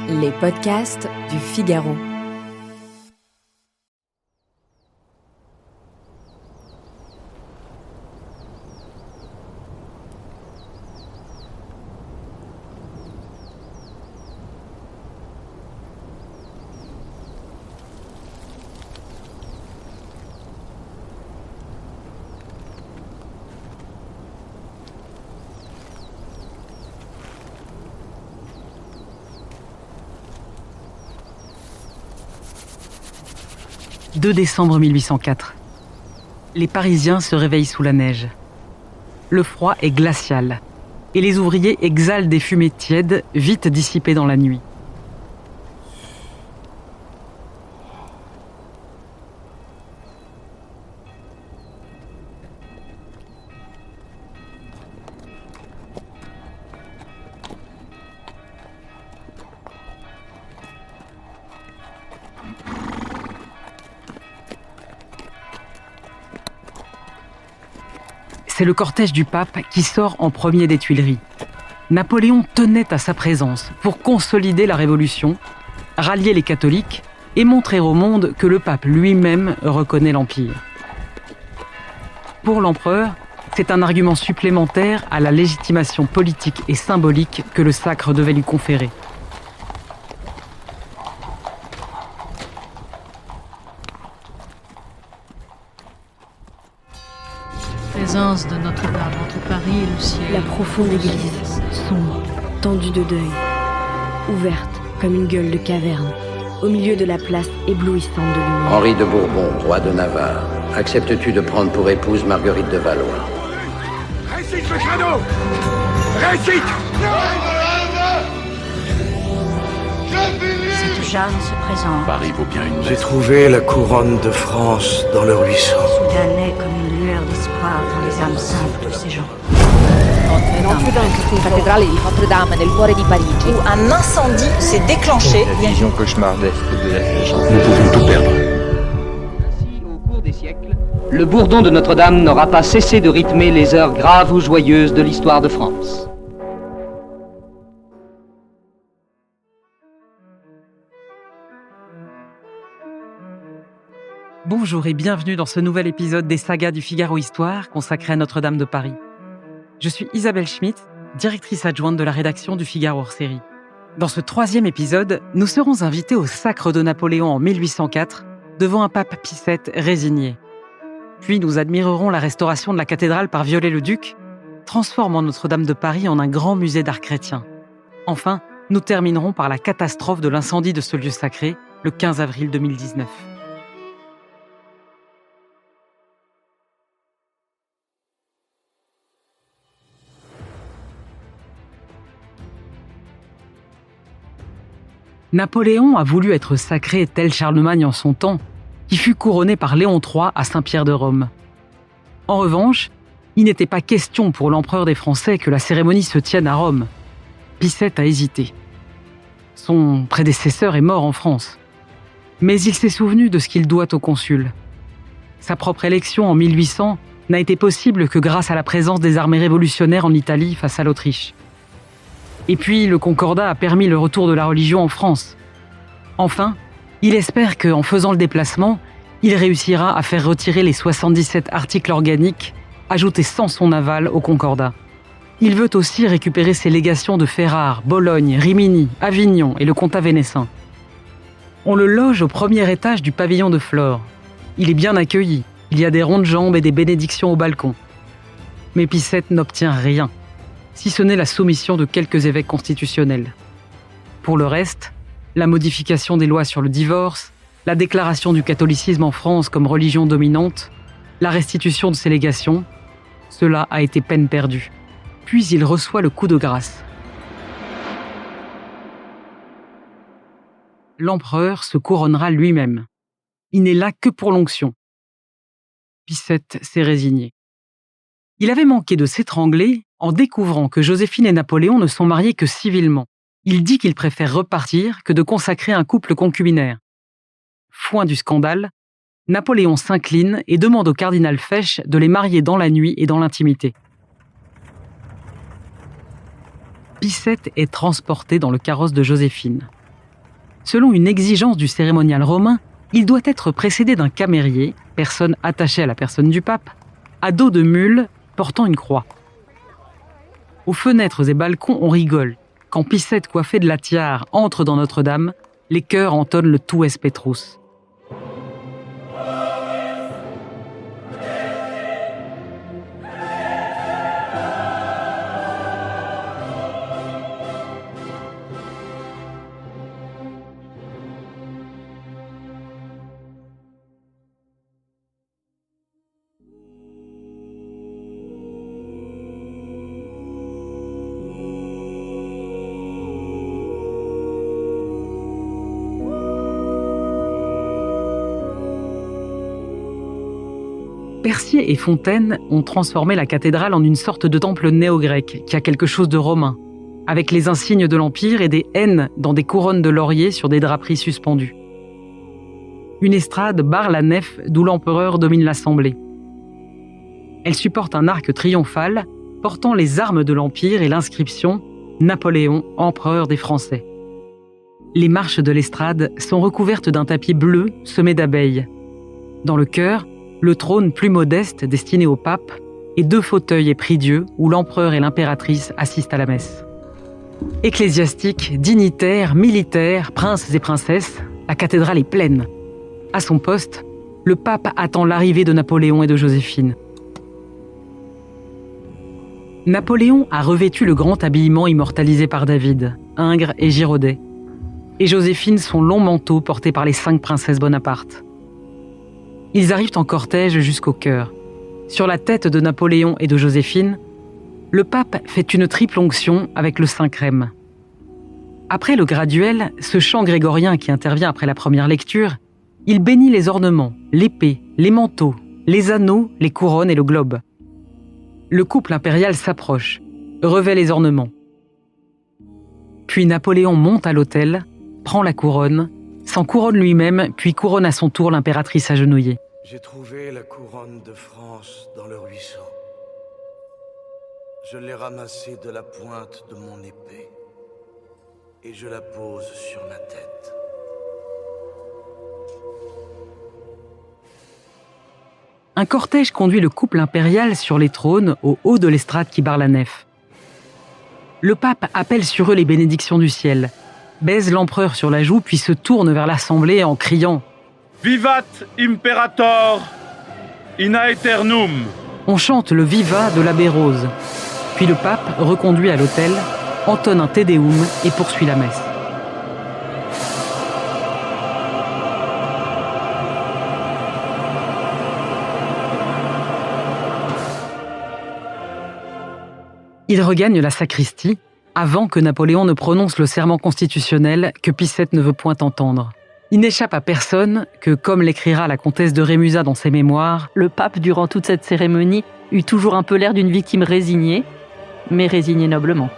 Les podcasts du Figaro. « 2 décembre 1804. Les Parisiens se réveillent sous la neige. Le froid est glacial et les ouvriers exhalent des fumées tièdes, vite dissipées dans la nuit. C'est le cortège du pape qui sort en premier des Tuileries. Napoléon tenait à sa présence pour consolider la Révolution, rallier les catholiques et montrer au monde que le pape lui-même reconnaît l'Empire. Pour l'empereur, c'est un argument supplémentaire à la légitimation politique et symbolique que le sacre devait lui conférer. Présence de Notre-Dame entre Paris et le ciel. La profonde église, sombre, tendue de deuil, ouverte comme une gueule de caverne, au milieu de la place éblouissante de lumière. Henri de Bourbon, roi de Navarre, acceptes-tu de prendre pour épouse Marguerite de Valois? Récite le cadeau! Récite! Cette Jeanne se présente. Paris vaut bien une J'ai messe. trouvé la couronne de France dans le ruisseau. Soudain naît comme une lueur d'espoir dans les âmes simples de ces gens. Cattedrale di Notre-Dame nel cuore di Parigi, où un incendie s'est déclenché. La vision cauchemardesque de la légende. Nous pouvons tout perdre. Ainsi, au cours des siècles, le bourdon de Notre-Dame n'aura pas cessé de rythmer les heures graves ou joyeuses de l'histoire de France. Bonjour et bienvenue dans ce nouvel épisode des sagas du Figaro Histoire consacré à Notre-Dame de Paris. Je suis Isabelle Schmitt, directrice adjointe de la rédaction du Figaro hors-série. Dans ce 3e épisode, nous serons invités au sacre de Napoléon en 1804 devant un pape Pie VII résigné. Puis nous admirerons la restauration de la cathédrale par Viollet-le-Duc, transformant Notre-Dame de Paris en un grand musée d'art chrétien. Enfin, nous terminerons par la catastrophe de l'incendie de ce lieu sacré le 15 avril 2019. Napoléon a voulu être sacré tel Charlemagne en son temps, qui fut couronné par Léon III à Saint-Pierre de Rome. En revanche, il n'était pas question pour l'empereur des Français que la cérémonie se tienne à Rome. Pie VII a hésité. Son prédécesseur est mort en France. Mais il s'est souvenu de ce qu'il doit au consul. Sa propre élection en 1800 n'a été possible que grâce à la présence des armées révolutionnaires en Italie face à l'Autriche. Et puis, le Concordat a permis le retour de la religion en France. Enfin, il espère qu'en faisant le déplacement, il réussira à faire retirer les 77 articles organiques ajoutés sans son aval au Concordat. Il veut aussi récupérer ses légations de Ferrare, Bologne, Rimini, Avignon et le comtat vénessin. On le loge au premier étage du pavillon de Flore. Il est bien accueilli, il y a des rondes jambes et des bénédictions au balcon. Mais Pie VII n'obtient rien, si ce n'est la soumission de quelques évêques constitutionnels. Pour le reste, la modification des lois sur le divorce, la déclaration du catholicisme en France comme religion dominante, la restitution de ses légations, cela a été peine perdue. Puis il reçoit le coup de grâce. L'empereur se couronnera lui-même. Il n'est là que pour l'onction. Pie VII s'est résigné. Il avait manqué de s'étrangler en découvrant que Joséphine et Napoléon ne sont mariés que civilement. Il dit qu'il préfère repartir que de consacrer un couple concubinaire. Foin du scandale, Napoléon s'incline et demande au cardinal Fesch de les marier dans la nuit et dans l'intimité. Pie VII est transporté dans le carrosse de Joséphine. Selon une exigence du cérémonial romain, il doit être précédé d'un camérier, personne attachée à la personne du pape, à dos de mule, portant une croix. Aux fenêtres et balcons, on rigole. Quand Picette, coiffée de la tiare, entre dans Notre-Dame, les chœurs entonnent le Tues Petrus. Percier et Fontaine ont transformé la cathédrale en une sorte de temple néo-grec qui a quelque chose de romain, avec les insignes de l'Empire et des N dans des couronnes de laurier sur des draperies suspendues. Une estrade barre la nef d'où l'empereur domine l'assemblée. Elle supporte un arc triomphal portant les armes de l'Empire et l'inscription « Napoléon, empereur des Français ». Les marches de l'estrade sont recouvertes d'un tapis bleu semé d'abeilles. Dans le chœur, le trône plus modeste destiné au pape et 2 fauteuils et prie-dieu où l'empereur et l'impératrice assistent à la messe. Ecclésiastiques, dignitaires, militaires, princes et princesses, la cathédrale est pleine. À son poste, le pape attend l'arrivée de Napoléon et de Joséphine. Napoléon a revêtu le grand habillement immortalisé par David, Ingres et Girodet, et Joséphine son long manteau porté par les 5 princesses Bonaparte. Ils arrivent en cortège jusqu'au chœur. Sur la tête de Napoléon et de Joséphine, le pape fait une triple onction avec le Saint-Crème. Après le graduel, ce chant grégorien qui intervient après la première lecture, il bénit les ornements, l'épée, les manteaux, les anneaux, les couronnes et le globe. Le couple impérial s'approche, revêt les ornements. Puis Napoléon monte à l'autel, prend la couronne, s'en couronne lui-même, puis couronne à son tour l'impératrice agenouillée. J'ai trouvé la couronne de France dans le ruisseau. Je l'ai ramassée de la pointe de mon épée et je la pose sur ma tête. Un cortège conduit le couple impérial sur les trônes au haut de l'estrade qui barre la nef. Le pape appelle sur eux les bénédictions du ciel, baise l'empereur sur la joue puis se tourne vers l'assemblée en criant « Vivat Imperator in aeternum !» On chante le Viva de l'abbé Rose. Puis le pape, reconduit à l'autel, entonne un Te Deum et poursuit la messe. Il regagne la sacristie avant que Napoléon ne prononce le serment constitutionnel que Picette ne veut point entendre. Il n'échappe à personne que, comme l'écrira la comtesse de Rémusat dans ses mémoires, le pape, durant toute cette cérémonie, eut toujours un peu l'air d'une victime résignée, mais résignée noblement.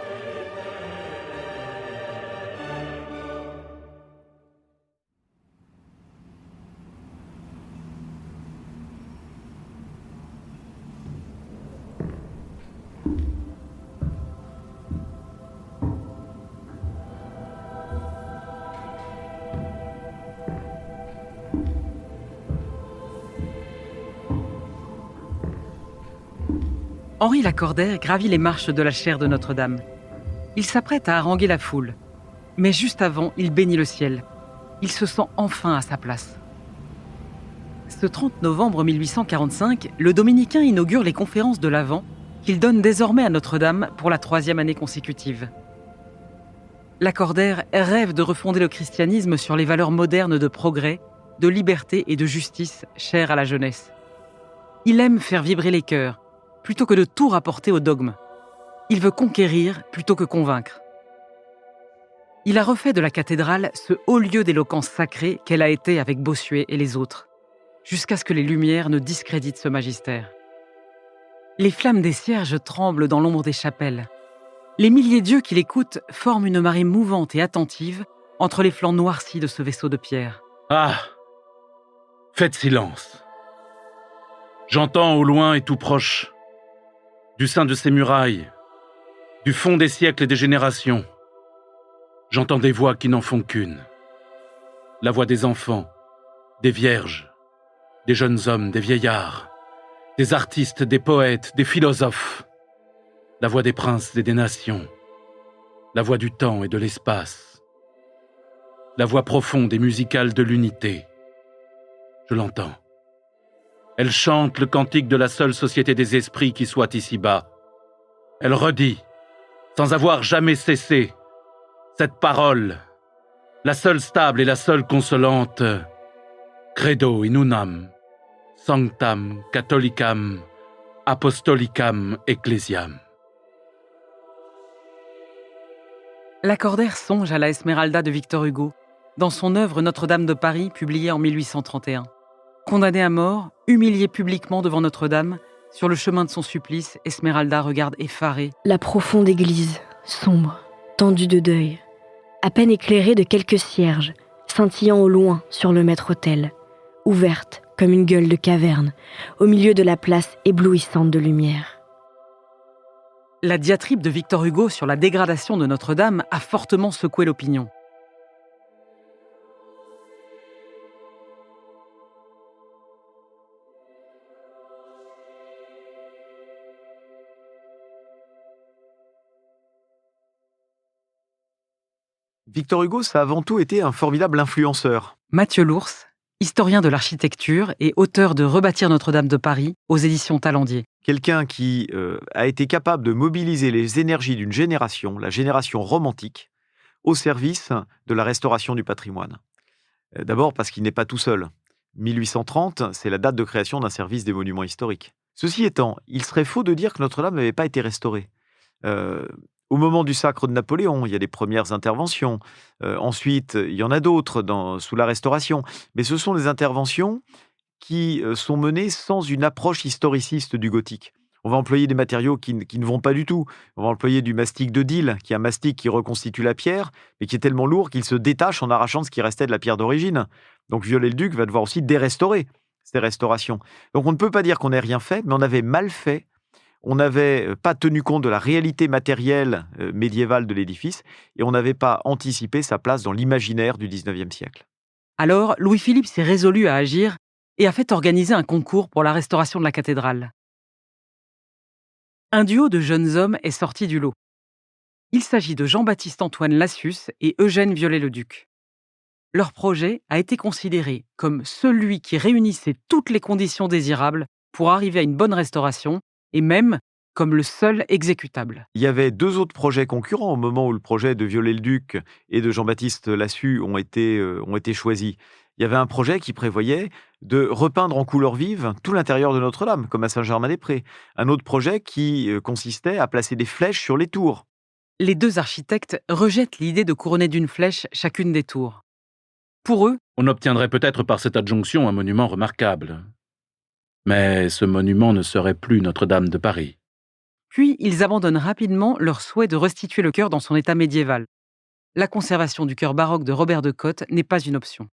Henri Lacordaire gravit les marches de la chaire de Notre-Dame. Il s'apprête à haranguer la foule. Mais juste avant, il bénit le ciel. Il se sent enfin à sa place. Ce 30 novembre 1845, le dominicain inaugure les conférences de l'Avent qu'il donne désormais à Notre-Dame pour la 3e année consécutive. Lacordaire rêve de refonder le christianisme sur les valeurs modernes de progrès, de liberté et de justice chères à la jeunesse. Il aime faire vibrer les cœurs, plutôt que de tout rapporter au dogme. Il veut conquérir plutôt que convaincre. Il a refait de la cathédrale ce haut lieu d'éloquence sacrée qu'elle a été avec Bossuet et les autres, jusqu'à ce que les Lumières ne discréditent ce magistère. Les flammes des cierges tremblent dans l'ombre des chapelles. Les milliers d'yeux qui l'écoutent forment une marée mouvante et attentive entre les flancs noircis de ce vaisseau de pierre. Ah! Faites silence. J'entends au loin et tout proche, du sein de ces murailles, du fond des siècles et des générations, j'entends des voix qui n'en font qu'une. La voix des enfants, des vierges, des jeunes hommes, des vieillards, des artistes, des poètes, des philosophes. La voix des princes et des nations. La voix du temps et de l'espace. La voix profonde et musicale de l'unité. Je l'entends. Elle chante le cantique de la seule société des esprits qui soit ici-bas. Elle redit, sans avoir jamais cessé, cette parole, la seule stable et la seule consolante, Credo in unam, sanctam catholicam, apostolicam ecclesiam. Lacordaire songe à la Esmeralda de Victor Hugo, dans son œuvre Notre-Dame de Paris, publiée en 1831. Condamnée à mort, humiliée publiquement devant Notre-Dame, sur le chemin de son supplice, Esmeralda regarde effarée la profonde église, sombre, tendue de deuil, à peine éclairée de quelques cierges, scintillant au loin sur le maître-autel, ouverte comme une gueule de caverne, au milieu de la place éblouissante de lumière. La diatribe de Victor Hugo sur la dégradation de Notre-Dame a fortement secoué l'opinion. Victor Hugo, ça a avant tout été un formidable influenceur. Mathieu Lours, historien de l'architecture et auteur de Rebâtir Notre-Dame de Paris aux éditions Talandier. Quelqu'un qui a été capable de mobiliser les énergies d'une génération, la génération romantique, au service de la restauration du patrimoine. D'abord parce qu'il n'est pas tout seul. 1830, c'est la date de création d'un service des monuments historiques. Ceci étant, il serait faux de dire que Notre-Dame n'avait pas été restaurée. Au moment du sacre de Napoléon, il y a des premières interventions. Ensuite, il y en a d'autres sous la Restauration. Mais ce sont des interventions qui sont menées sans une approche historiciste du gothique. On va employer des matériaux qui ne vont pas du tout. On va employer du mastic de Deal, qui est un mastic qui reconstitue la pierre, mais qui est tellement lourd qu'il se détache en arrachant ce qui restait de la pierre d'origine. Donc Viollet-le-Duc va devoir aussi dérestaurer ces restaurations. Donc on ne peut pas dire qu'on n'ait rien fait, mais on avait mal fait. On n'avait pas tenu compte de la réalité matérielle médiévale de l'édifice et on n'avait pas anticipé sa place dans l'imaginaire du XIXe siècle. Alors, Louis-Philippe s'est résolu à agir et a fait organiser un concours pour la restauration de la cathédrale. Un duo de jeunes hommes est sorti du lot. Il s'agit de Jean-Baptiste Antoine Lassus et Eugène Viollet-le-Duc. Leur projet a été considéré comme celui qui réunissait toutes les conditions désirables pour arriver à une bonne restauration et même comme le seul exécutable. Il y avait deux autres projets concurrents au moment où le projet de Viollet-le-Duc et de Jean-Baptiste Lassus ont été choisis. Il y avait un projet qui prévoyait de repeindre en couleurs vives tout l'intérieur de Notre-Dame, comme à Saint-Germain-des-Prés. Un autre projet qui consistait à placer des flèches sur les tours. Les deux architectes rejettent l'idée de couronner d'une flèche chacune des tours. Pour eux, on obtiendrait peut-être par cette adjonction un monument remarquable. Mais ce monument ne serait plus Notre-Dame de Paris. Puis, ils abandonnent rapidement leur souhait de restituer le chœur dans son état médiéval. La conservation du chœur baroque de Robert de Cotte n'est pas une option.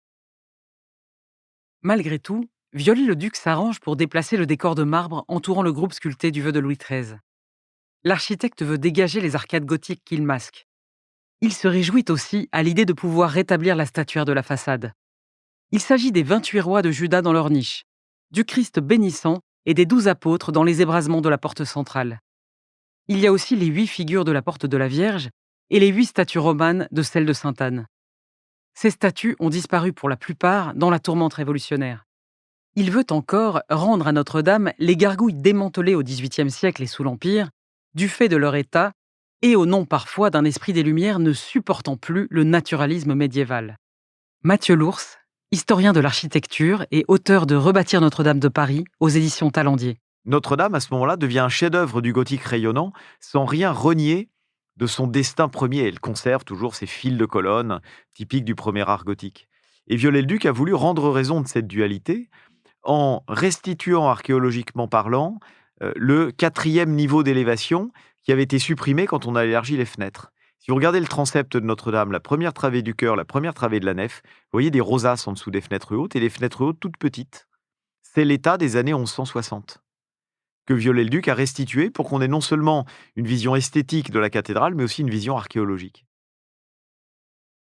Malgré tout, Viollet-le-Duc s'arrange pour déplacer le décor de marbre entourant le groupe sculpté du vœu de Louis XIII. L'architecte veut dégager les arcades gothiques qu'il masque. Il se réjouit aussi à l'idée de pouvoir rétablir la statuaire de la façade. Il s'agit des 28 rois de Juda dans leur niche, du Christ bénissant et des 12 apôtres dans les ébrasements de la porte centrale. Il y a aussi les 8 figures de la porte de la Vierge et les 8 statues romanes de celle de Sainte-Anne. Ces statues ont disparu pour la plupart dans la tourmente révolutionnaire. Il veut encore rendre à Notre-Dame les gargouilles démantelées au XVIIIe siècle et sous l'Empire, du fait de leur état et au nom parfois d'un esprit des Lumières ne supportant plus le naturalisme médiéval. Mathieu Lours, historien de l'architecture et auteur de Rebâtir Notre-Dame de Paris aux éditions Talandier. Notre-Dame, à ce moment-là, devient un chef-d'œuvre du gothique rayonnant, sans rien renier de son destin premier. Elle conserve toujours ses fils de colonnes, typiques du premier art gothique. Et Viollet-le-Duc a voulu rendre raison de cette dualité en restituant archéologiquement parlant le 4e niveau d'élévation qui avait été supprimé quand on a élargi les fenêtres. Si vous regardez le transept de Notre-Dame, la première travée du chœur, la première travée de la nef, vous voyez des rosaces en dessous des fenêtres hautes et les fenêtres hautes toutes petites. C'est l'état des années 1160 que Viollet-le-Duc a restitué pour qu'on ait non seulement une vision esthétique de la cathédrale, mais aussi une vision archéologique.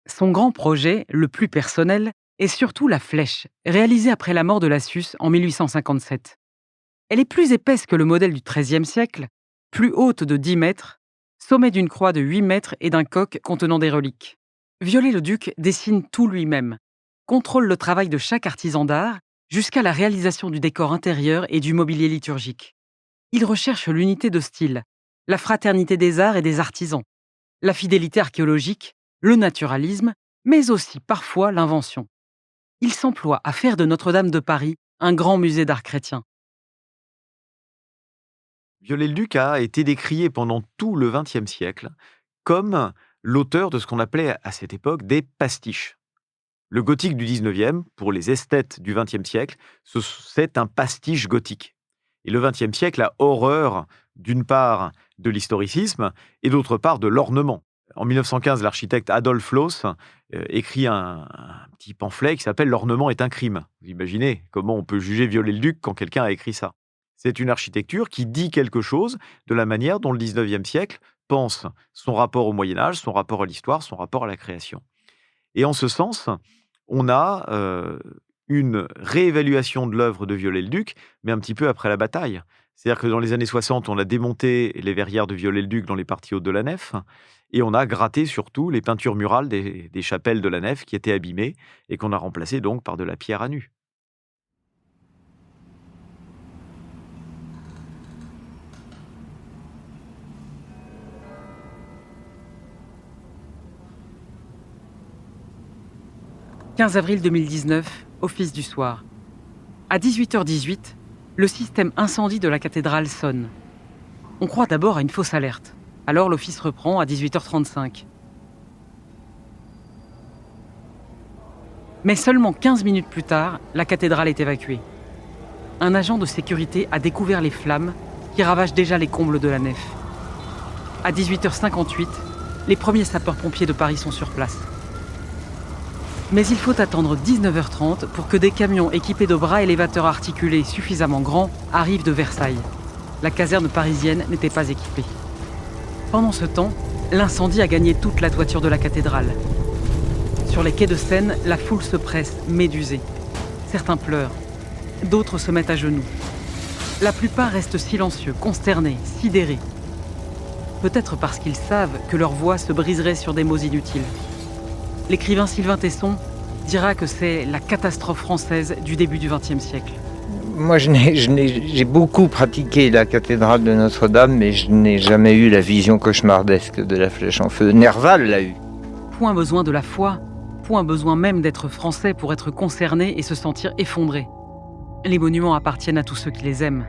Son grand projet, le plus personnel, est surtout la flèche, réalisée après la mort de Lassus en 1857. Elle est plus épaisse que le modèle du XIIIe siècle, plus haute de 10 mètres, sommet d'une croix de 8 mètres et d'un coq contenant des reliques. Viollet-le-Duc dessine tout lui-même, contrôle le travail de chaque artisan d'art, jusqu'à la réalisation du décor intérieur et du mobilier liturgique. Il recherche l'unité de style, la fraternité des arts et des artisans, la fidélité archéologique, le naturalisme, mais aussi parfois l'invention. Il s'emploie à faire de Notre-Dame de Paris un grand musée d'art chrétien. Viollet-le-Duc a été décrié pendant tout le XXe siècle comme l'auteur de ce qu'on appelait à cette époque des pastiches. Le gothique du XIXe, pour les esthètes du XXe siècle, c'est un pastiche gothique. Et le XXe siècle a horreur, d'une part, de l'historicisme et d'autre part, de l'ornement. En 1915, l'architecte Adolf Loos écrit un petit pamphlet qui s'appelle « L'ornement est un crime ». Vous imaginez comment on peut juger Viollet-le-Duc quand quelqu'un a écrit ça. C'est une architecture qui dit quelque chose de la manière dont le XIXe siècle pense son rapport au Moyen-Âge, son rapport à l'histoire, son rapport à la création. Et en ce sens, on a une réévaluation de l'œuvre de Viollet-le-Duc, mais un petit peu après la bataille. C'est-à-dire que dans les années 60, on a démonté les verrières de Viollet-le-Duc dans les parties hautes de la nef, et on a gratté surtout les peintures murales des chapelles de la nef qui étaient abîmées, et qu'on a remplacées donc par de la pierre à nu. « 15 avril 2019, office du soir. À 18h18, le système incendie de la cathédrale sonne. On croit d'abord à une fausse alerte. Alors l'office reprend à 18h35. Mais seulement 15 minutes plus tard, la cathédrale est évacuée. Un agent de sécurité a découvert les flammes qui ravagent déjà les combles de la nef. À 18h58, les premiers sapeurs-pompiers de Paris sont sur place. Mais il faut attendre 19h30 pour que des camions équipés de bras élévateurs articulés suffisamment grands arrivent de Versailles. La caserne parisienne n'était pas équipée. Pendant ce temps, l'incendie a gagné toute la toiture de la cathédrale. Sur les quais de Seine, la foule se presse, médusée. Certains pleurent, d'autres se mettent à genoux. La plupart restent silencieux, consternés, sidérés. Peut-être parce qu'ils savent que leur voix se briserait sur des mots inutiles. L'écrivain Sylvain Tesson dira que c'est la catastrophe française du début du XXe siècle. Moi, j'ai beaucoup pratiqué la cathédrale de Notre-Dame, mais je n'ai jamais eu la vision cauchemardesque de la flèche en feu. Nerval l'a eu. Point besoin de la foi, point besoin même d'être français pour être concerné et se sentir effondré. Les monuments appartiennent à tous ceux qui les aiment.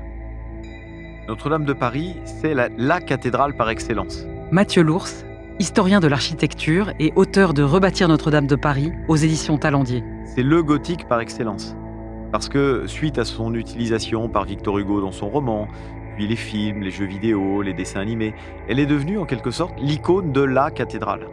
Notre-Dame de Paris, c'est la cathédrale par excellence. Mathieu Lours, historien de l'architecture et auteur de Rebâtir Notre-Dame de Paris aux éditions Talandier. C'est le gothique par excellence. Parce que, suite à son utilisation par Victor Hugo dans son roman, puis les films, les jeux vidéo, les dessins animés, elle est devenue en quelque sorte l'icône de la cathédrale.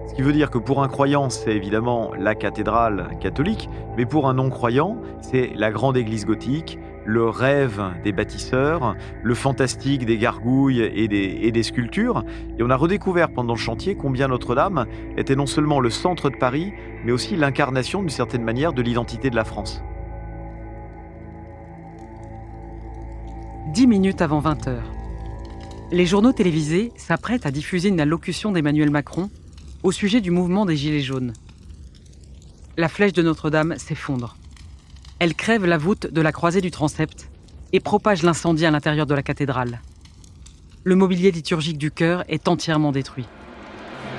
Ce qui veut dire que pour un croyant, c'est évidemment la cathédrale catholique, mais pour un non-croyant, c'est la grande église gothique, le rêve des bâtisseurs, le fantastique des gargouilles et des sculptures. Et on a redécouvert pendant le chantier combien Notre-Dame était non seulement le centre de Paris, mais aussi l'incarnation d'une certaine manière de l'identité de la France. 10 minutes avant 20h. Les journaux télévisés s'apprêtent à diffuser une allocution d'Emmanuel Macron au sujet du mouvement des Gilets jaunes. La flèche de Notre-Dame s'effondre. Elle crève la voûte de la croisée du transept et propage l'incendie à l'intérieur de la cathédrale. Le mobilier liturgique du chœur est entièrement détruit.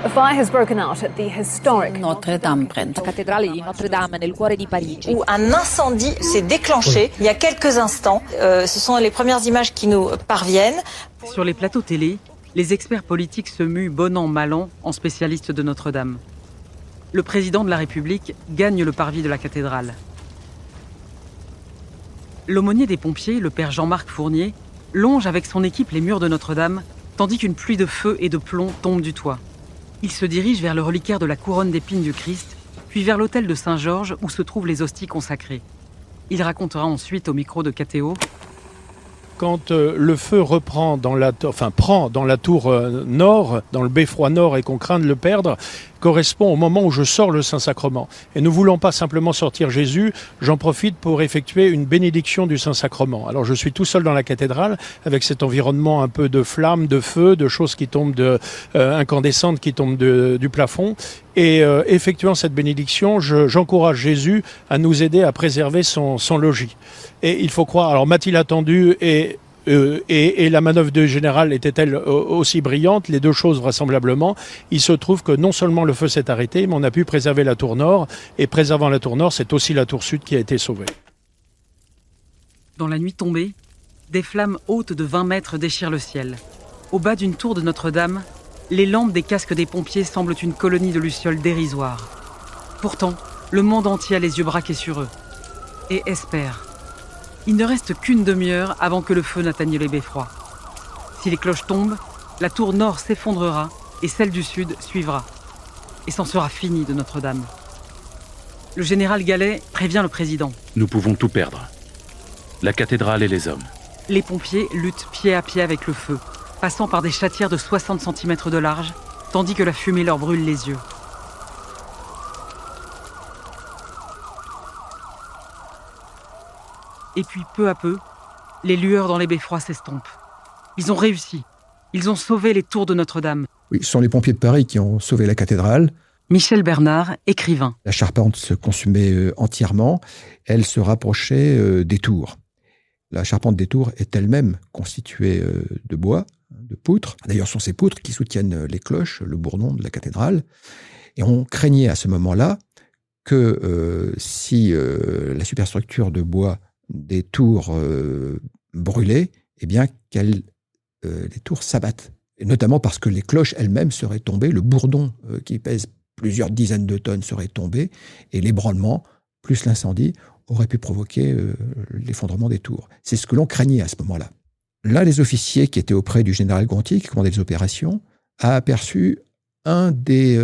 A fire has broken out at the historic Notre-Dame brand. la cathédrale di Notre-Dame nel cuore di Parigi, où un incendie s'est déclenché il y a quelques instants. Ce sont les premières images qui nous parviennent. Sur les plateaux télé, les experts politiques se muent bon an mal an en spécialistes de Notre-Dame. Le président de la République gagne le parvis de la cathédrale. L'aumônier des pompiers, le père Jean-Marc Fournier, longe avec son équipe les murs de Notre-Dame, tandis qu'une pluie de feu et de plomb tombe du toit. Il se dirige vers le reliquaire de la couronne d'épines du Christ, puis vers l'autel de Saint-Georges où se trouvent les hosties consacrées. Il racontera ensuite au micro de KTO. quand le feu prend dans la tour nord, dans le beffroi nord, et qu'on craint de le perdre, correspond au moment où je sors le Saint-Sacrement. Et ne voulant pas simplement sortir Jésus, j'en profite pour effectuer une bénédiction du Saint-Sacrement. Alors je suis tout seul dans la cathédrale, avec cet environnement un peu de flammes, de feu, de choses qui tombent incandescentes qui tombent du plafond. Et effectuant cette bénédiction, j'encourage Jésus à nous aider à préserver son logis. Et il faut croire, alors m'a-t-il attendu et la manœuvre du général était-elle aussi brillante? Les deux choses vraisemblablement. Il se trouve que non seulement le feu s'est arrêté, mais on a pu préserver la tour nord. Et préservant la tour nord, c'est aussi la tour sud qui a été sauvée. Dans la nuit tombée, des flammes hautes de 20 mètres déchirent le ciel. Au bas d'une tour de Notre-Dame, les lampes des casques des pompiers semblent une colonie de lucioles dérisoires. Pourtant, le monde entier a les yeux braqués sur eux et espère. Il ne reste qu'une demi-heure avant que le feu n'atteigne les beffrois. Si les cloches tombent, la tour nord s'effondrera et celle du sud suivra. Et c'en sera fini de Notre-Dame. Le général Gallet prévient le président. Nous pouvons tout perdre. La cathédrale et les hommes. Les pompiers luttent pied à pied avec le feu, passant par des chatières de 60 cm de large, tandis que la fumée leur brûle les yeux. Et puis, peu à peu, les lueurs dans les beffrois s'estompent. Ils ont réussi. Ils ont sauvé les tours de Notre-Dame. Oui, ce sont les pompiers de Paris qui ont sauvé la cathédrale. Michel Bernard, écrivain. La charpente se consumait entièrement. Elle se rapprochait des tours. La charpente des tours est elle-même constituée de bois, de poutres. D'ailleurs, ce sont ces poutres qui soutiennent les cloches, le bourdon de la cathédrale. Et on craignait à ce moment-là que si la superstructure de bois des tours brûlées, eh bien, les tours s'abattent. Et notamment parce que les cloches elles-mêmes seraient tombées, le bourdon qui pèse plusieurs dizaines de tonnes serait tombé, et l'ébranlement, plus l'incendie, aurait pu provoquer l'effondrement des tours. C'est ce que l'on craignait à ce moment-là. L'un des officiers qui était auprès du général Gontier, qui commandait les opérations, a aperçu un des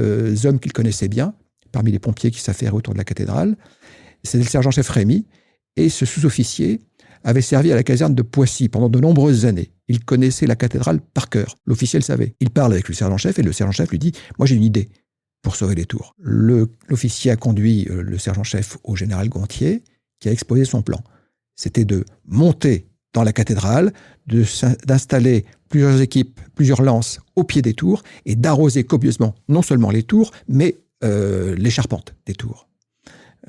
hommes qu'il connaissait bien, parmi les pompiers qui s'affairaient autour de la cathédrale. C'est le sergent-chef Rémy. Et ce sous-officier avait servi à la caserne de Poissy pendant de nombreuses années. Il connaissait la cathédrale par cœur. L'officier le savait. Il parle avec le sergent-chef et le sergent-chef lui dit « Moi, j'ai une idée pour sauver les tours ». L'officier a conduit le sergent-chef au général Gontier qui a exposé son plan. C'était de monter dans la cathédrale, d'installer plusieurs équipes, plusieurs lances au pied des tours et d'arroser copieusement non seulement les tours, mais les charpentes des tours,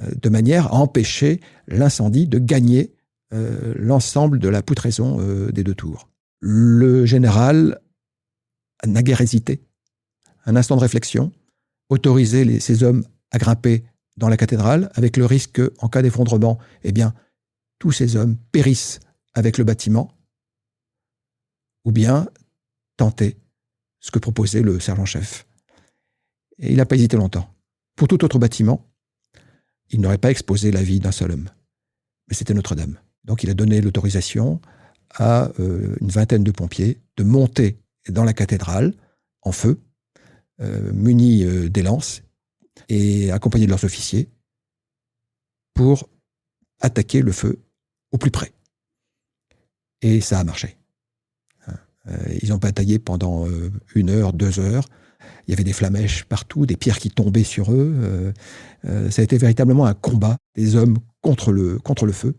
de manière à empêcher l'incendie de gagner l'ensemble de la poutraison des deux tours. Le général n'a guère hésité. Un instant de réflexion, autoriser ces hommes à grimper dans la cathédrale, avec le risque qu'en cas d'effondrement, eh bien, tous ces hommes périssent avec le bâtiment, ou bien tenter ce que proposait le sergent-chef. Et il n'a pas hésité longtemps. Pour tout autre bâtiment, il n'aurait pas exposé la vie d'un seul homme. Mais c'était Notre-Dame. Donc il a donné l'autorisation à une vingtaine de pompiers de monter dans la cathédrale en feu, munis des lances et accompagnés de leurs officiers pour attaquer le feu au plus près. Et ça a marché. Ils ont bataillé pendant 1 heure, 2 heures. Il y avait des flamèches partout, des pierres qui tombaient sur eux. Ça a été véritablement un combat des hommes contre le feu.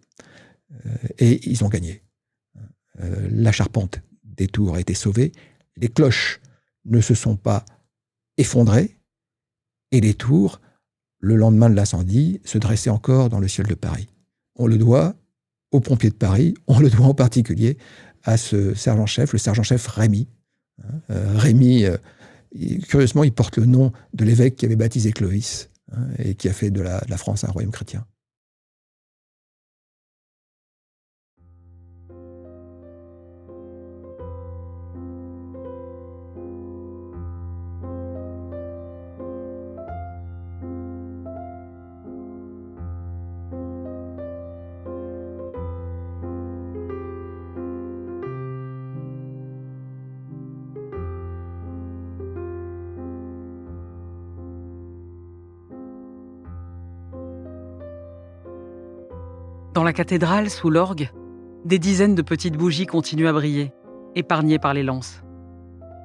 Et ils ont gagné. La charpente des tours a été sauvée. Les cloches ne se sont pas effondrées. Et les tours, le lendemain de l'incendie, se dressaient encore dans le ciel de Paris. On le doit aux pompiers de Paris. On le doit en particulier à ce sergent-chef, le sergent-chef Rémy. Rémy, curieusement, il porte le nom de l'évêque qui avait baptisé Clovis et qui a fait de la France un royaume chrétien. Dans la cathédrale, sous l'orgue, Des dizaines de petites bougies continuent à briller, épargnées par les lances.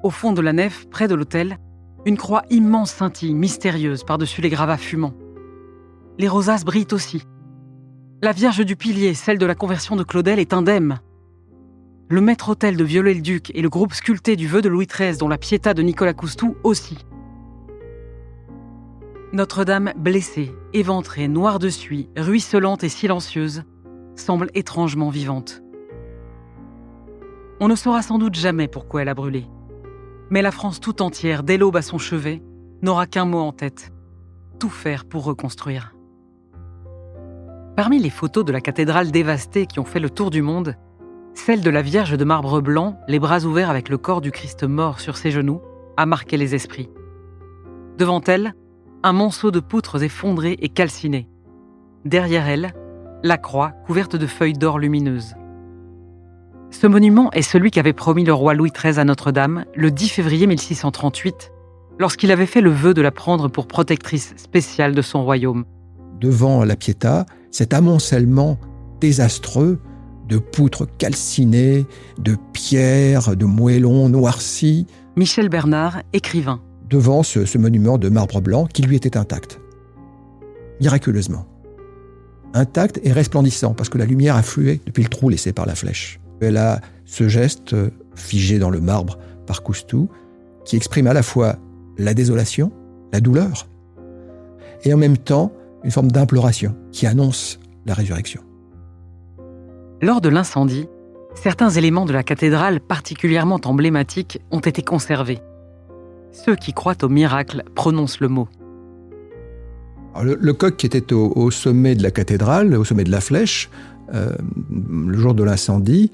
Au fond de la nef, près de l'autel, une croix immense scintille, mystérieuse, par-dessus les gravats fumants. Les rosaces brillent aussi. La Vierge du Pilier, celle de la conversion de Claudel, est indemne. Le maître-autel de Viollet-le-Duc et le groupe sculpté du vœu de Louis XIII, dont la Pietà de Nicolas Coustou aussi. Notre-Dame blessée, éventrée, noire de suie, ruisselante et silencieuse, semble étrangement vivante. On ne saura sans doute jamais pourquoi elle a brûlé. Mais la France tout entière, dès l'aube à son chevet, n'aura qu'un mot en tête: tout faire pour reconstruire. Parmi les photos de la cathédrale dévastée qui ont fait le tour du monde, celle de la Vierge de marbre blanc, les bras ouverts avec le corps du Christ mort sur ses genoux, a marqué les esprits. Devant elle, un monceau de poutres effondrées et calcinées. Derrière elle, la croix couverte de feuilles d'or lumineuses. Ce monument est celui qu'avait promis le roi Louis XIII à Notre-Dame le 10 février 1638, lorsqu'il avait fait le vœu de la prendre pour protectrice spéciale de son royaume. Devant la Pietà, cet amoncellement désastreux de poutres calcinées, de pierres, de moellons noircis. Michel Bernard, écrivain. Devant ce monument de marbre blanc qui lui était intact. Miraculeusement. Intact et resplendissant, parce que la lumière affluait depuis le trou laissé par la flèche. Elle a ce geste figé dans le marbre par Coustou, qui exprime à la fois la désolation, la douleur, et en même temps une forme d'imploration qui annonce la résurrection. Lors de l'incendie, certains éléments de la cathédrale particulièrement emblématiques ont été conservés. Ceux qui croient au miracle prononcent le mot. Alors, le coq qui était au sommet de la cathédrale, au sommet de la flèche, le jour de l'incendie,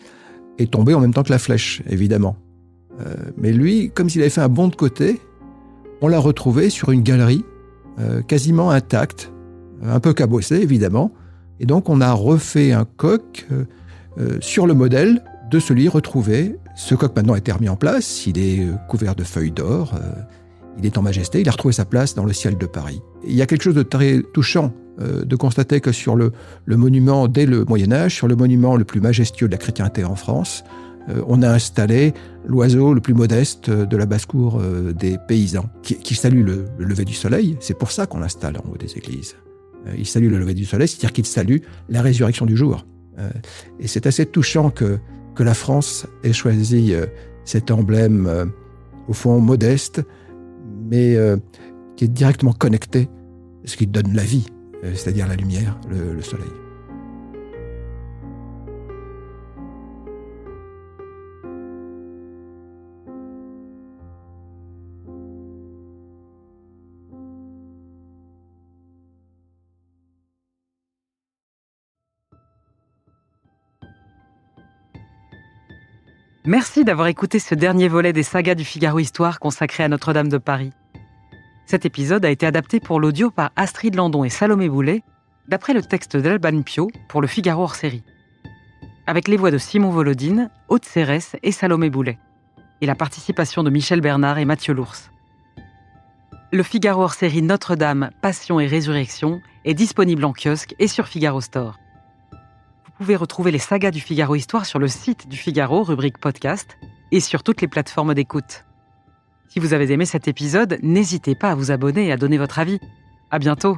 est tombé en même temps que la flèche, évidemment. Mais lui, comme s'il avait fait un bond de côté, on l'a retrouvé sur une galerie quasiment intacte, un peu cabossée, évidemment. Et donc, on a refait un coq sur le modèle de celui retrouvé. Ce coq maintenant a été remis en place, il est couvert de feuilles d'or, il est en majesté, il a retrouvé sa place dans le ciel de Paris. Et il y a quelque chose de très touchant de constater que sur le monument, dès le Moyen-Âge, sur le monument le plus majestueux de la chrétienté en France, on a installé l'oiseau le plus modeste de la basse-cour des paysans, qui salue le lever du soleil. C'est pour ça qu'on l'installe en haut des églises. Il salue le lever du soleil, c'est-à-dire qu'il salue la résurrection du jour. Et c'est assez touchant que la France ait choisi cet emblème, au fond modeste, mais qui est directement connecté à ce qui donne la vie, c'est-à-dire la lumière, le soleil. Merci d'avoir écouté ce dernier volet des sagas du Figaro Histoire consacré à Notre-Dame de Paris. Cet épisode a été adapté pour l'audio par Astrid Landon et Salomé Boulet, d'après le texte d'Alban Pio pour le Figaro hors-série. Avec les voix de Simon Volodine, Aude Cérès et Salomé Boulet. Et la participation de Michel Bernard et Mathieu Lours. Le Figaro hors-série Notre-Dame, Passion et Résurrection est disponible en kiosque et sur Figaro Store. Vous pouvez retrouver les sagas du Figaro Histoire sur le site du Figaro, rubrique podcast, et sur toutes les plateformes d'écoute. Si vous avez aimé cet épisode, n'hésitez pas à vous abonner et à donner votre avis. À bientôt!